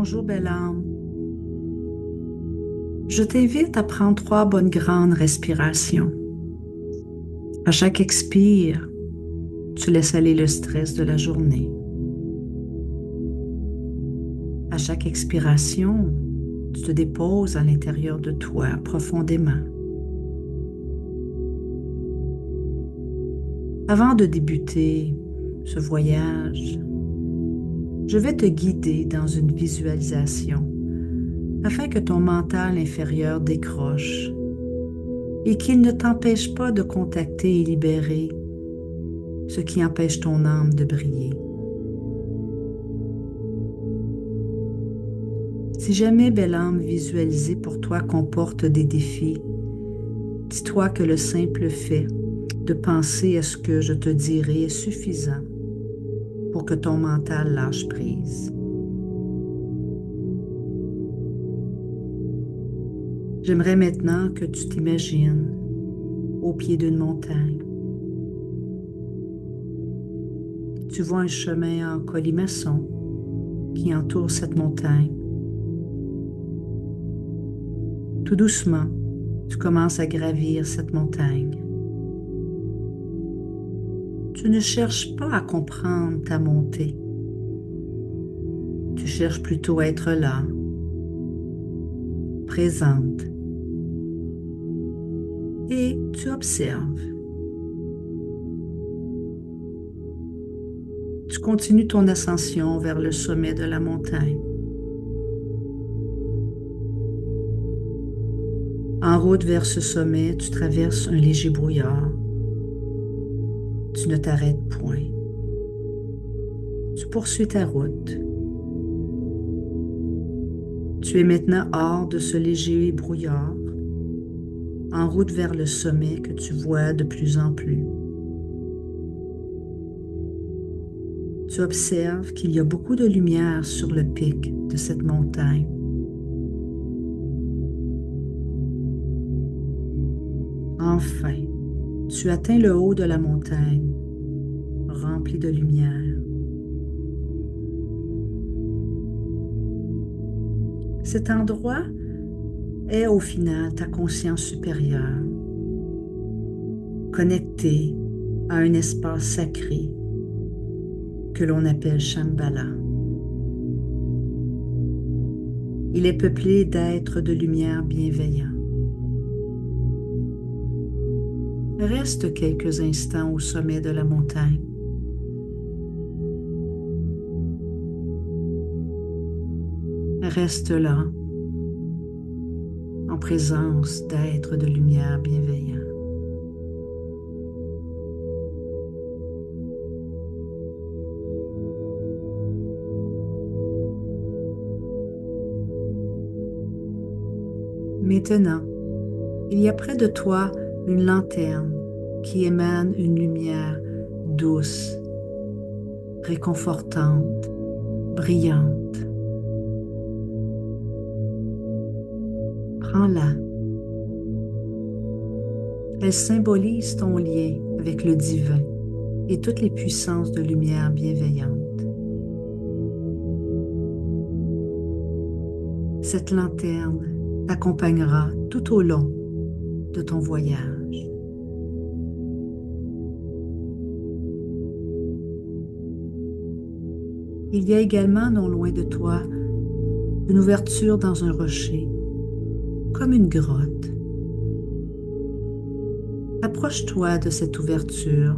Bonjour, belle âme. Je t'invite à prendre 3 bonnes grandes respirations. À chaque expire, tu laisses aller le stress de la journée. À chaque expiration, tu te déposes à l'intérieur de toi profondément. Avant de débuter ce voyage, je vais te guider dans une visualisation afin que ton mental inférieur décroche et qu'il ne t'empêche pas de contacter et libérer ce qui empêche ton âme de briller. Si jamais, belle âme, visualiser pour toi comporte des défis, dis-toi que le simple fait de penser à ce que je te dirai est suffisant pour que ton mental lâche prise. J'aimerais maintenant que tu t'imagines au pied d'une montagne. Tu vois un chemin en colimaçon qui entoure cette montagne. Tout doucement, tu commences à gravir cette montagne. Tu ne cherches pas à comprendre ta montée. Tu cherches plutôt à être là, présente. Et tu observes. Tu continues ton ascension vers le sommet de la montagne. En route vers ce sommet, tu traverses un léger brouillard. Tu ne t'arrêtes point. Tu poursuis ta route. Tu es maintenant hors de ce léger brouillard, en route vers le sommet que tu vois de plus en plus. Tu observes qu'il y a beaucoup de lumière sur le pic de cette montagne. Enfin, tu atteins le haut de la montagne, rempli de lumière. Cet endroit est au final ta conscience supérieure, connectée à un espace sacré que l'on appelle Shambhala. Il est peuplé d'êtres de lumière bienveillants. Reste quelques instants au sommet de la montagne. Reste là, en présence d'êtres de lumière bienveillants. Maintenant, il y a près de toi une lanterne qui émane une lumière douce, réconfortante, brillante. Prends-la. Elle symbolise ton lien avec le divin et toutes les puissances de lumière bienveillante. Cette lanterne t'accompagnera tout au long de ton voyage. Il y a également non loin de toi une ouverture dans un rocher, comme une grotte. Approche-toi de cette ouverture.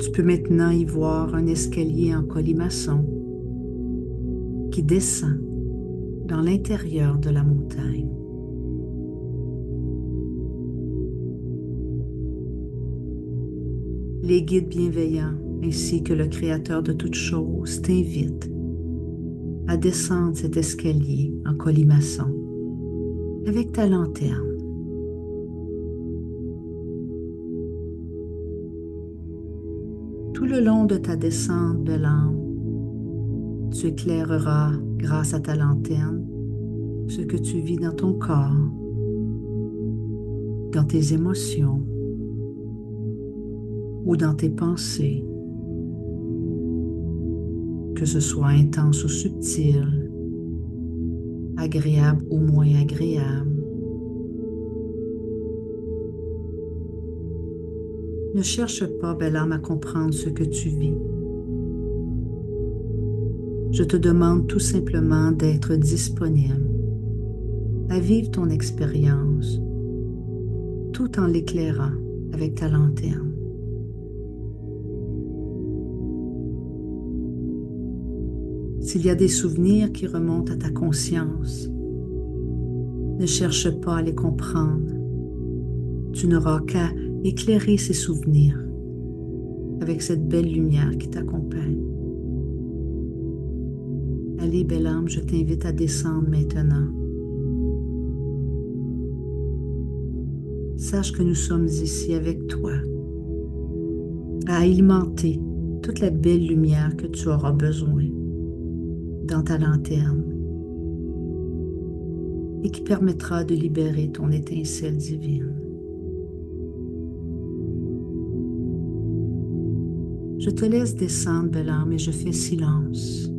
Tu peux maintenant y voir un escalier en colimaçon qui descend dans l'intérieur de la montagne. Les guides bienveillants ainsi que le Créateur de toutes choses t'invitent à descendre cet escalier en colimaçon avec ta lanterne. Tout le long de ta descente, belle âme, tu éclaireras, grâce à ta lanterne, ce que tu vis dans ton corps, dans tes émotions ou dans tes pensées. que ce soit intense ou subtil, agréable ou moins agréable. Ne cherche pas, belle âme, à comprendre ce que tu vis. Je te demande tout simplement d'être disponible à vivre ton expérience tout en l'éclairant avec ta lanterne. S'il y a des souvenirs qui remontent à ta conscience, ne cherche pas à les comprendre. Tu n'auras qu'à éclairer ces souvenirs avec cette belle lumière qui t'accompagne. Allez, belle âme, je t'invite à descendre maintenant. Sache que nous sommes ici avec toi, à alimenter toute la belle lumière que tu auras besoin dans ta lanterne et qui permettra de libérer ton étincelle divine. Je te laisse descendre, belle âme, et je fais silence.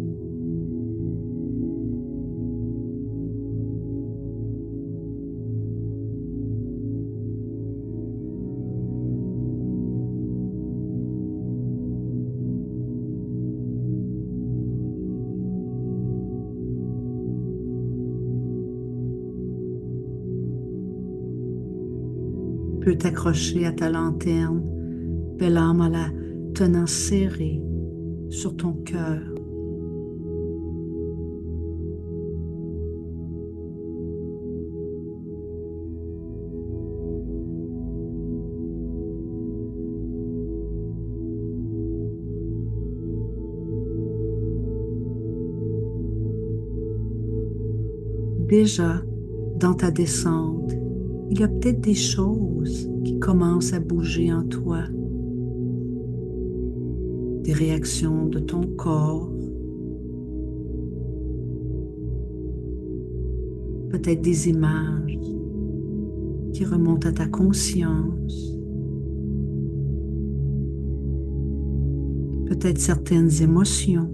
Tu peux t'accrocher à ta lanterne, belle âme, en la tenant serrée sur ton cœur. Déjà, dans ta descente, il y a peut-être des choses qui commencent à bouger en toi. Des réactions de ton corps. Peut-être des images qui remontent à ta conscience. Peut-être certaines émotions.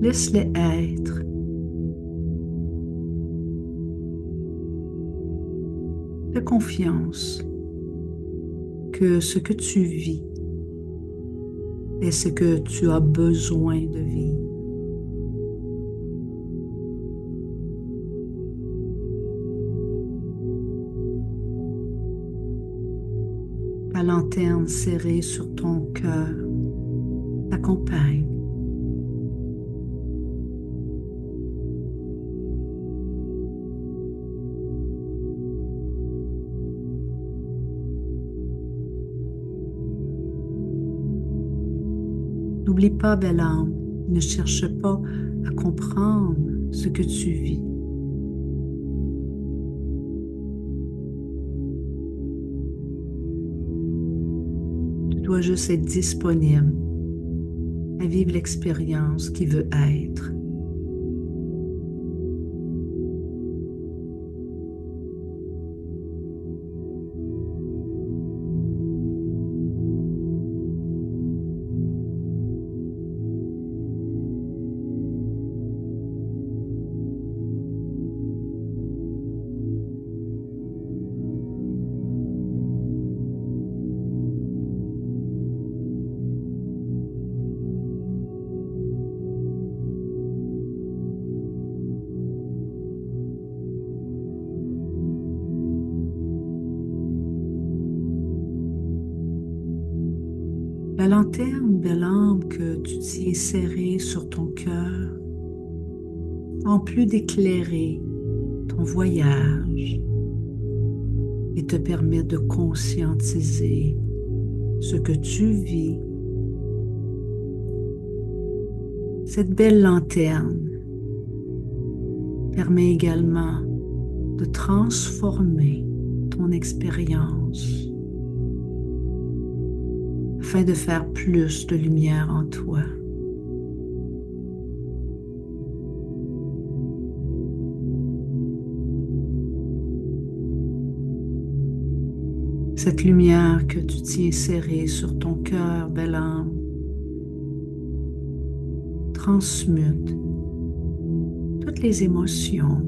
Laisse-les être. Fais confiance que ce que tu vis est ce que tu as besoin de vivre. La lanterne serrée sur ton cœur t'accompagne. N'oublie pas, belle âme, ne cherche pas à comprendre ce que tu vis. Tu dois juste être disponible à vivre l'expérience qui veut être. La lanterne de lampe que tu tiens serrée sur ton cœur, en plus d'éclairer ton voyage et te permettre de conscientiser ce que tu vis, cette belle lanterne permet également de transformer ton expérience afin de faire plus de lumière en toi. Cette lumière que tu tiens serrée sur ton cœur, belle âme, transmute toutes les émotions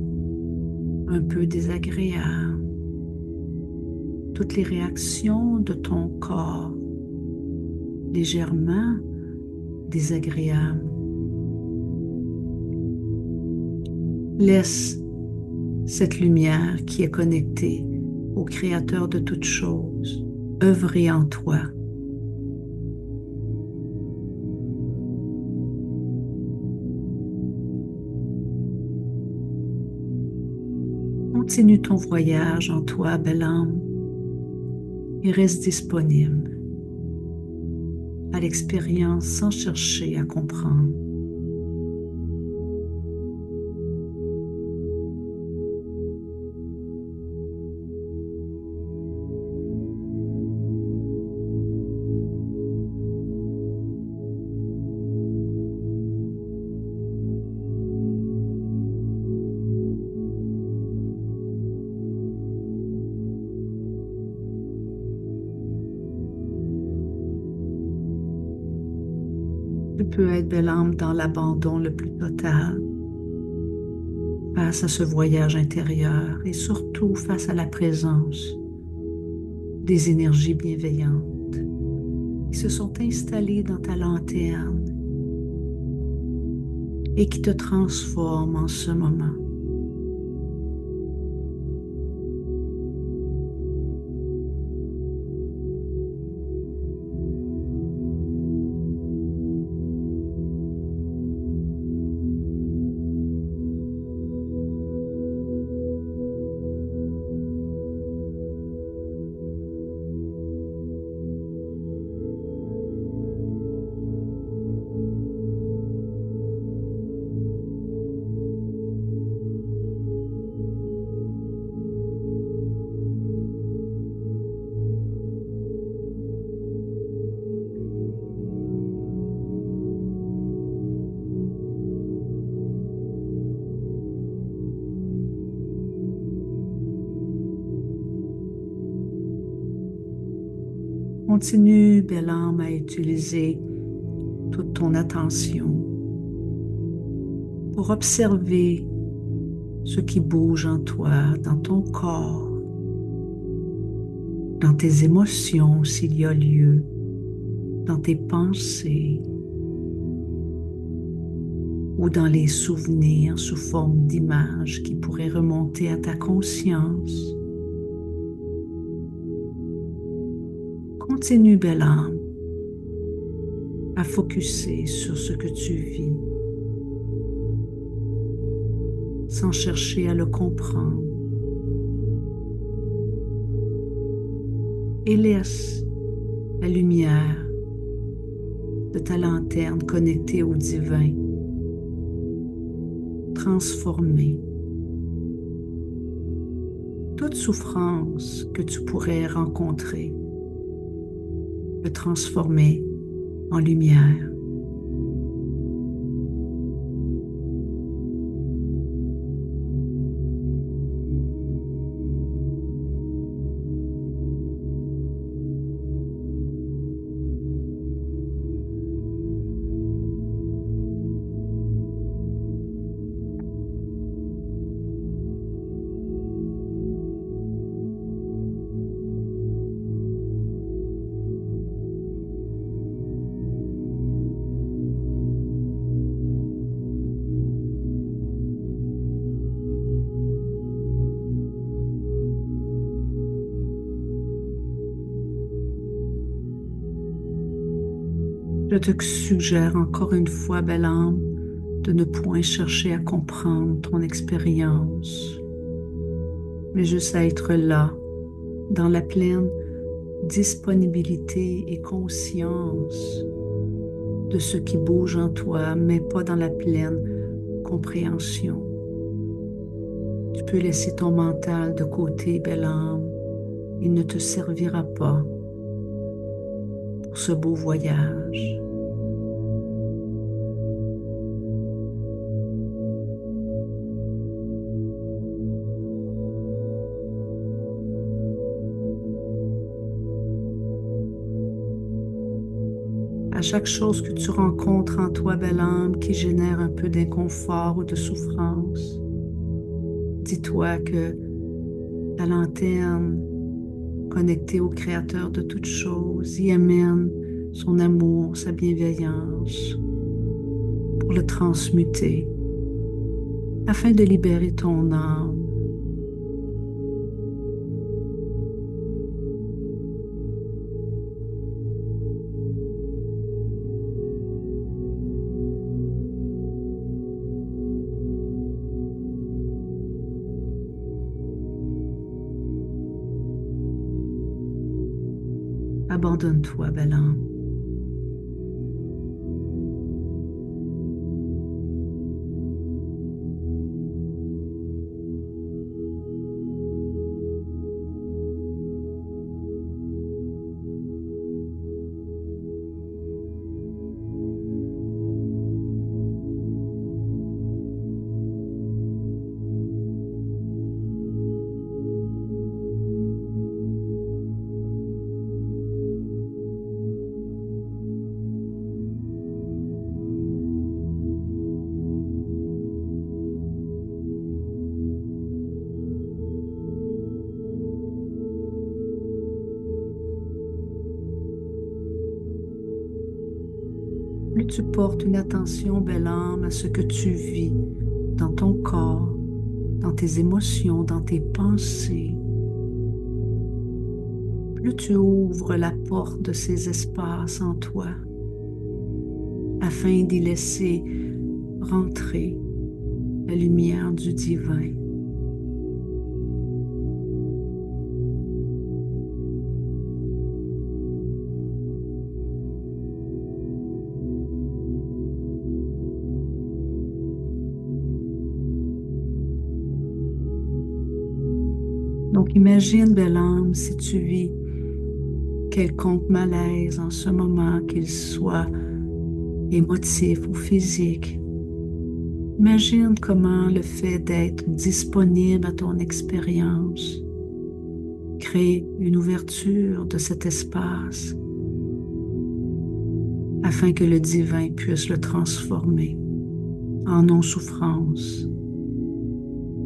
un peu désagréables, toutes les réactions de ton corps légèrement désagréables. Laisse cette lumière qui est connectée au Créateur de toutes choses œuvrer en toi. Continue ton voyage en toi, belle âme, et reste disponible à l'expérience sans chercher à comprendre. Tu peux être, belle âme, dans l'abandon le plus total face à ce voyage intérieur et surtout face à la présence des énergies bienveillantes qui se sont installées dans ta lanterne et qui te transforment en ce moment. Continue, belle âme, à utiliser toute ton attention pour observer ce qui bouge en toi, dans ton corps, dans tes émotions s'il y a lieu, dans tes pensées ou dans les souvenirs sous forme d'images qui pourraient remonter à ta conscience. Continue, belle âme, à focusser sur ce que tu vis, sans chercher à le comprendre. Et laisse la lumière de ta lanterne connectée au divin transformer toute souffrance que tu pourrais rencontrer, le transformer en lumière. Je te suggère encore une fois, belle âme, de ne point chercher à comprendre ton expérience, mais juste à être là, dans la pleine disponibilité et conscience de ce qui bouge en toi, mais pas dans la pleine compréhension. Tu peux laisser ton mental de côté, belle âme, il ne te servira pas pour ce beau voyage. à chaque chose que tu rencontres en toi, belle âme, qui génère un peu d'inconfort ou de souffrance. Dis-toi que la lanterne, connectée au Créateur de toutes choses, y amène son amour, sa bienveillance, pour le transmuter, afin de libérer ton âme. Abandonne-toi, belle âme. Plus tu portes une attention, belle âme, à ce que tu vis dans ton corps, dans tes émotions, dans tes pensées, plus tu ouvres la porte de ces espaces en toi afin d'y laisser rentrer la lumière du divin. Donc imagine, belle âme, si tu vis quelconque malaise en ce moment, qu'il soit émotif ou physique. Imagine comment le fait d'être disponible à ton expérience crée une ouverture de cet espace afin que le divin puisse le transformer en non-souffrance,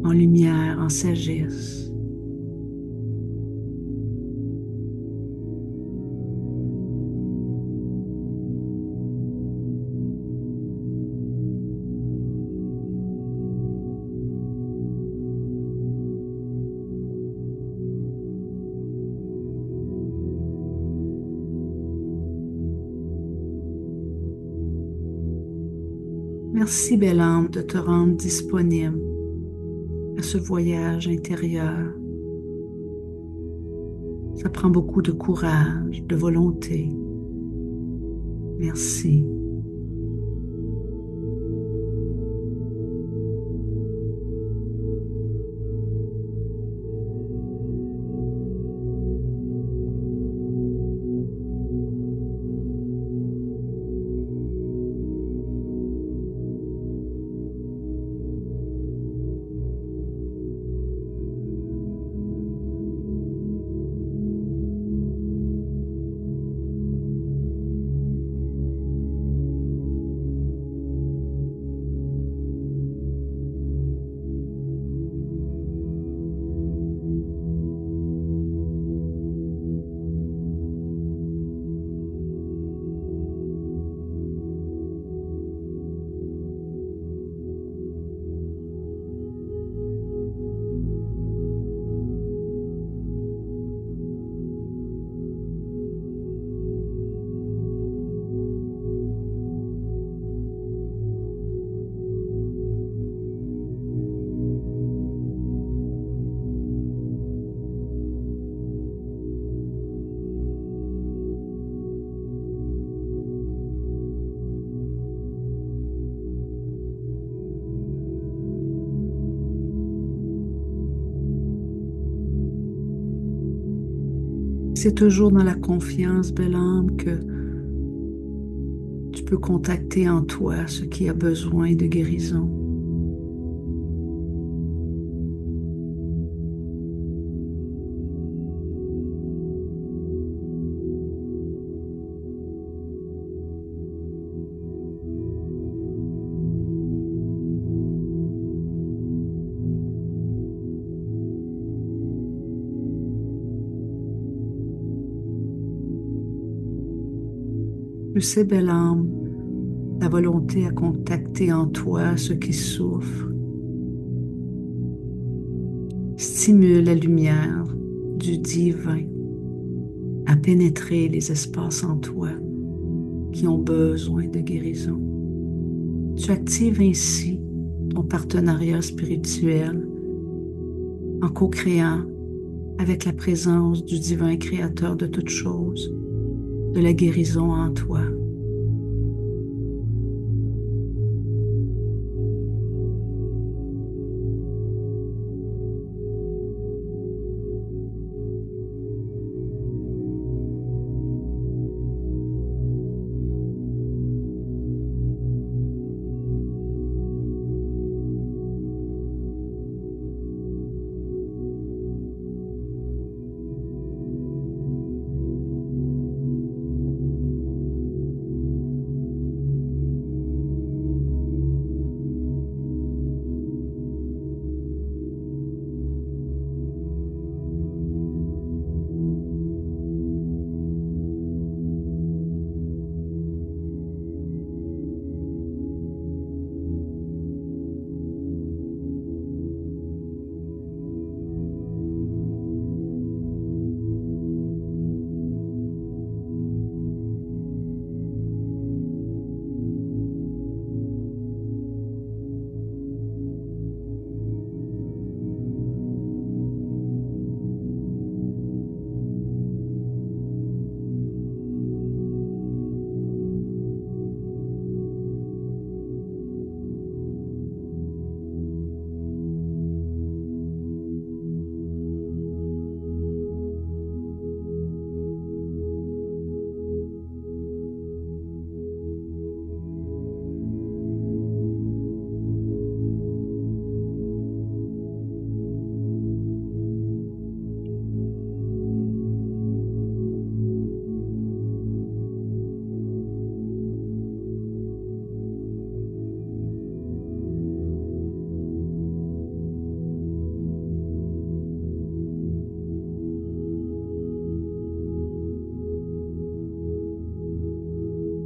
en lumière, en sagesse. Merci, belle âme, de te rendre disponible à ce voyage intérieur. Ça prend beaucoup de courage, de volonté. Merci. C'est toujours dans la confiance, belle âme, que tu peux contacter en toi ce qui a besoin de guérison. Je sais, belle âme, la volonté à contacter en toi ceux qui souffrent. Stimule la lumière du divin à pénétrer les espaces en toi qui ont besoin de guérison. Tu actives ainsi ton partenariat spirituel en co-créant avec la présence du divin créateur de toutes choses, de la guérison en toi.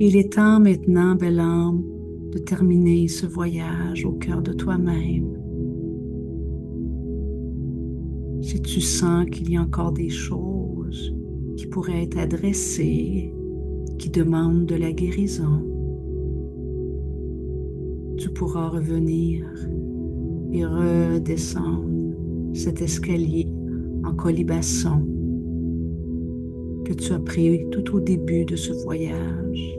Il est temps maintenant, belle âme, de terminer ce voyage au cœur de toi-même. Si tu sens qu'il y a encore des choses qui pourraient être adressées, qui demandent de la guérison, tu pourras revenir et redescendre cet escalier en colimaçon que tu as pris tout au début de ce voyage.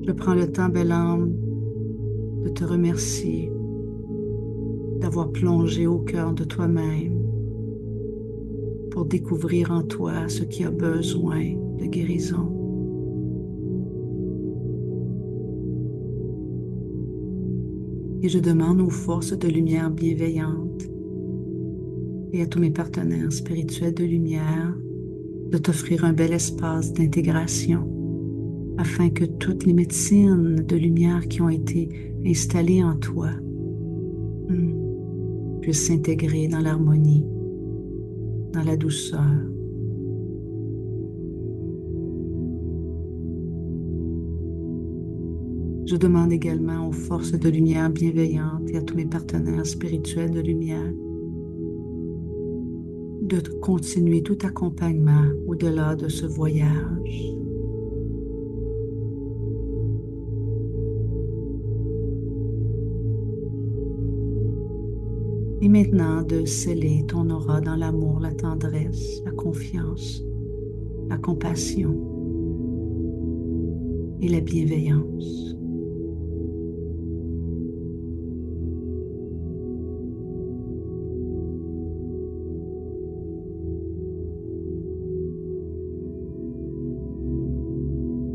Je prends le temps, belle âme, de te remercier d'avoir plongé au cœur de toi-même pour découvrir en toi ce qui a besoin de guérison. Et je demande aux forces de lumière bienveillantes et à tous mes partenaires spirituels de lumière de t'offrir un bel espace d'intégration afin que toutes les médecines de lumière qui ont été installées en toi puissent s'intégrer dans l'harmonie, dans la douceur. Je demande également aux forces de lumière bienveillantes et à tous mes partenaires spirituels de lumière de continuer tout accompagnement au-delà de ce voyage. Et maintenant de sceller ton aura dans l'amour, la tendresse, la confiance, la compassion et la bienveillance.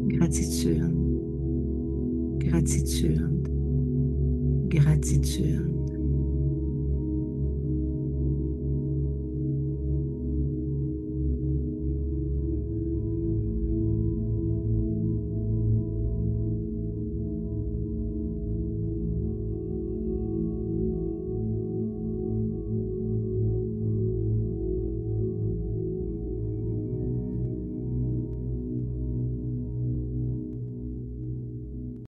Gratitude, gratitude, gratitude.